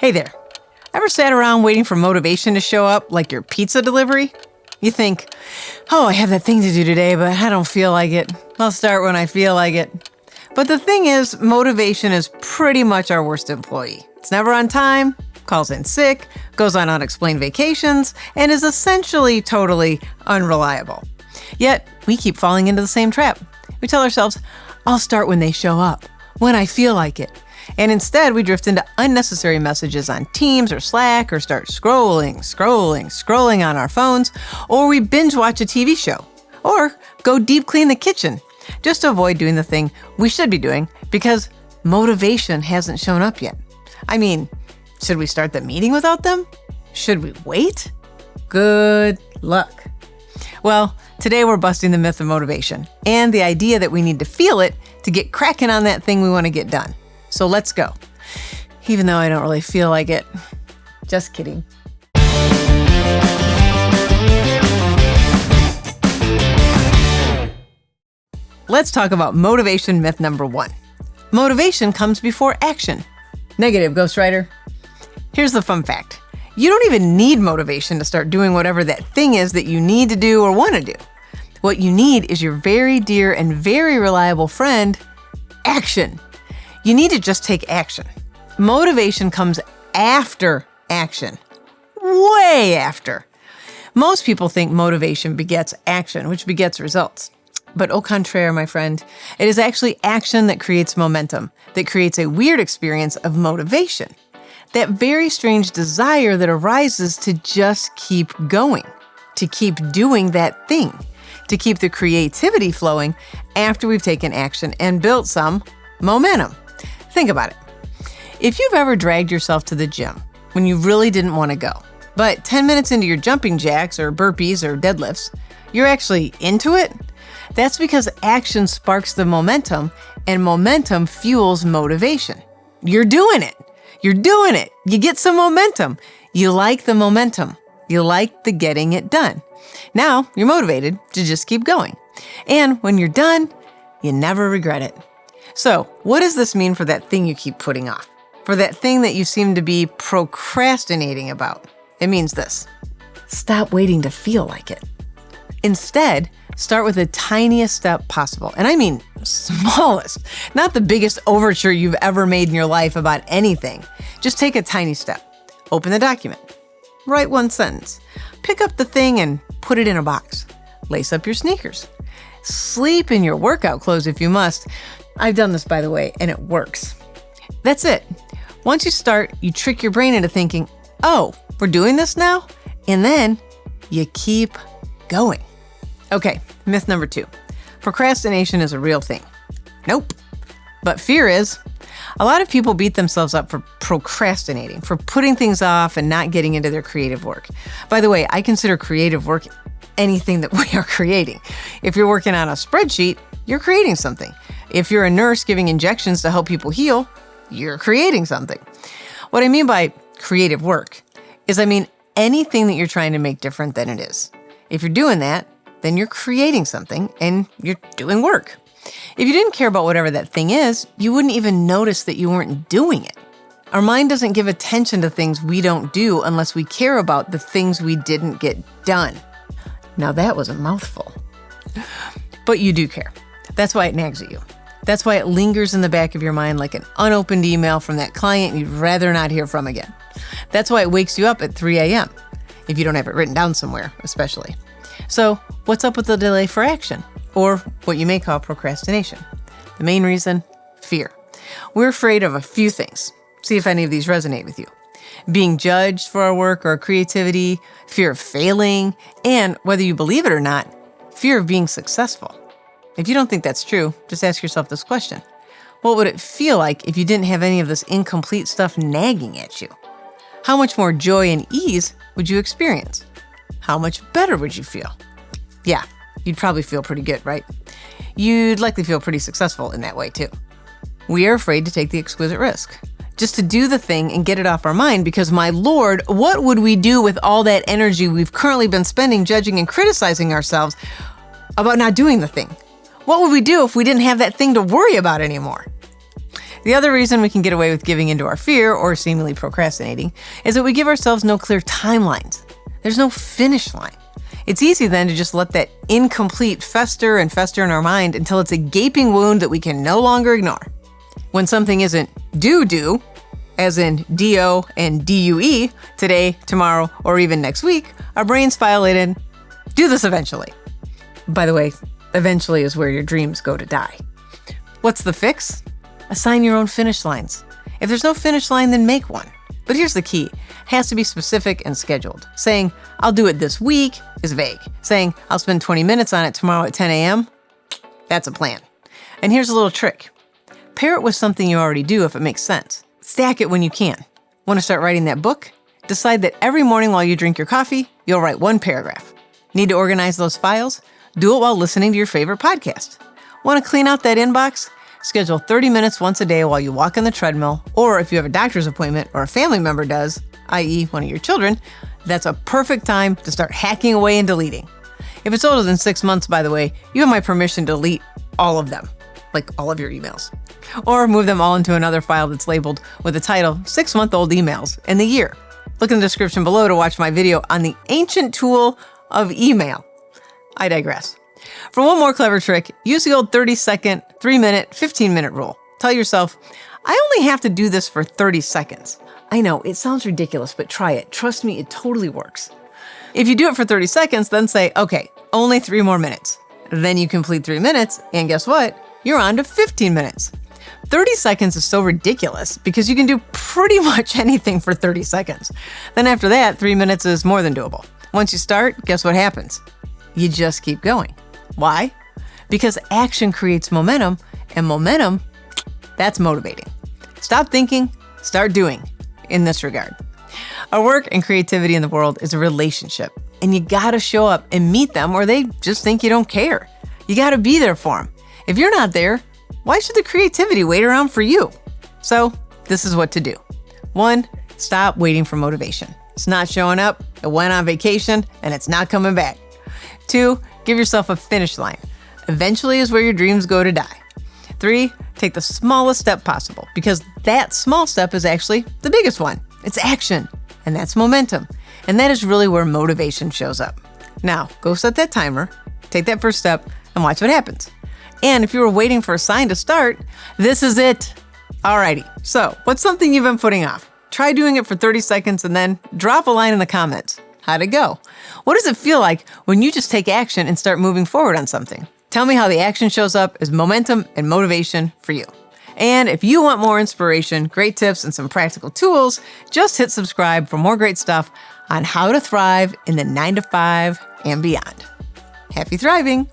Hey there. Ever sat around waiting for motivation to show up like your pizza delivery? You think, oh, I have that thing to do today, but I don't feel like it. I'll start when I feel like it. But the thing is, motivation is pretty much our worst employee. It's never on time, calls in sick, goes on unexplained vacations, and is essentially totally unreliable. Yet, we keep falling into the same trap. We tell ourselves, I'll start when they show up, when I feel like it. And instead, we drift into unnecessary messages on Teams or Slack, or start scrolling on our phones, or we binge watch a TV show, or go deep clean the kitchen, just to avoid doing the thing we should be doing because motivation hasn't shown up yet. I mean, should we start the meeting without them? Should we wait? Good luck. Well, today we're busting the myth of motivation and the idea that we need to feel it to get cracking on that thing we want to get done. So let's go. Even though I don't really feel like it. Just kidding. Let's talk about motivation myth number 1. Motivation comes before action. Negative, ghostwriter. Here's the fun fact. You don't even need motivation to start doing whatever that thing is that you need to do or want to do. What you need is your very dear and very reliable friend, action. You need to just take action. Motivation comes after action. Way after. Most people think motivation begets action, which begets results. But au contraire, my friend, it is actually action that creates momentum, that creates a weird experience of motivation. That very strange desire that arises to just keep going, to keep doing that thing, to keep the creativity flowing after we've taken action and built some momentum. Think about it. If you've ever dragged yourself to the gym when you really didn't want to go, but 10 minutes into your jumping jacks or burpees or deadlifts, you're actually into it, that's because action sparks the momentum and momentum fuels motivation. You're doing it. You're doing it. You get some momentum. You like the momentum. You like the getting it done. Now you're motivated to just keep going. And when you're done, you never regret it. So what does this mean for that thing you keep putting off? For that thing that you seem to be procrastinating about? It means this. Stop waiting to feel like it. Instead, start with the tiniest step possible. And I mean smallest, not the biggest overture you've ever made in your life about anything. Just take a tiny step. Open the document. Write one sentence. Pick up the thing and put it in a box. Lace up your sneakers. Sleep in your workout clothes if you must. I've done this, by the way, and it works. That's it. Once you start, you trick your brain into thinking, oh, we're doing this now? And then you keep going. Okay, myth number 2. Procrastination is a real thing. Nope. But fear is. A lot of people beat themselves up for procrastinating, for putting things off and not getting into their creative work. By the way, I consider creative work anything that we are creating. If you're working on a spreadsheet, you're creating something. If you're a nurse giving injections to help people heal, you're creating something. What I mean by creative work is anything that you're trying to make different than it is. If you're doing that, then you're creating something and you're doing work. If you didn't care about whatever that thing is, you wouldn't even notice that you weren't doing it. Our mind doesn't give attention to things we don't do unless we care about the things we didn't get done. Now that was a mouthful. But you do care. That's why it nags at you. That's why it lingers in the back of your mind like an unopened email from that client you'd rather not hear from again. That's why it wakes you up at 3 a.m., if you don't have it written down somewhere, especially. So what's up with the delay for action, or what you may call procrastination? The main reason? Fear. We're afraid of a few things. See if any of these resonate with you. Being judged for our work or our creativity, fear of failing, and whether you believe it or not, fear of being successful. If you don't think that's true, just ask yourself this question. What would it feel like if you didn't have any of this incomplete stuff nagging at you? How much more joy and ease would you experience? How much better would you feel? Yeah, you'd probably feel pretty good, right? You'd likely feel pretty successful in that way too. We are afraid to take the exquisite risk, just to do the thing and get it off our mind because, my Lord, what would we do with all that energy we've currently been spending judging and criticizing ourselves about not doing the thing? What would we do if we didn't have that thing to worry about anymore? The other reason we can get away with giving into our fear or seemingly procrastinating is that we give ourselves no clear timelines. There's no finish line. It's easy then to just let that incomplete fester and fester in our mind until it's a gaping wound that we can no longer ignore. When something isn't due, as in D-O and D-U-E, today, tomorrow, or even next week, our brains file it in, do this eventually. By the way, eventually is where your dreams go to die. What's the fix? Assign your own finish lines. If there's no finish line, then make one. But here's the key. It has to be specific and scheduled. Saying, I'll do it this week is vague. Saying, I'll spend 20 minutes on it tomorrow at 10 a.m., that's a plan. And here's a little trick. Pair it with something you already do if it makes sense. Stack it when you can. Want to start writing that book? Decide that every morning while you drink your coffee, you'll write one paragraph. Need to organize those files? Do it while listening to your favorite podcast. Want to clean out that inbox? Schedule 30 minutes once a day while you walk on the treadmill, or if you have a doctor's appointment or a family member does, i.e. one of your children, that's a perfect time to start hacking away and deleting. If it's older than 6 months, by the way, you have my permission to delete all of them, like all of your emails. Or move them all into another file that's labeled with the title 6-month-old emails and the year. Look in the description below to watch my video on the ancient tool of email. I digress. For one more clever trick, use the old 30-second, 3-minute, 15-minute rule. Tell yourself, I only have to do this for 30 seconds. I know, it sounds ridiculous, but try it. Trust me, it totally works. If you do it for 30 seconds, then say, okay, only 3 more minutes. Then you complete 3 minutes, and guess what? You're on to 15 minutes. 30 seconds is so ridiculous because you can do pretty much anything for 30 seconds. Then after that, 3 minutes is more than doable. Once you start, guess what happens? You just keep going. Why? Because action creates momentum, and momentum, that's motivating. Stop thinking, start doing in this regard. Our work and creativity in the world is a relationship, and you gotta show up and meet them or they just think you don't care. You gotta be there for them. If you're not there, why should the creativity wait around for you? So this is what to do. 1, stop waiting for motivation. It's not showing up, it went on vacation, and it's not coming back. 2, give yourself a finish line. Eventually is where your dreams go to die. 3, take the smallest step possible because that small step is actually the biggest one. It's action, and that's momentum. And that is really where motivation shows up. Now, go set that timer, take that first step, and watch what happens. And if you were waiting for a sign to start, this is it. Alrighty, so what's something you've been putting off? Try doing it for 30 seconds and then drop a line in the comments. How'd it go? What does it feel like when you just take action and start moving forward on something? Tell me how the action shows up as momentum and motivation for you. And if you want more inspiration, great tips, and some practical tools, just hit subscribe for more great stuff on how to thrive in the 9 to 5 and beyond. Happy thriving!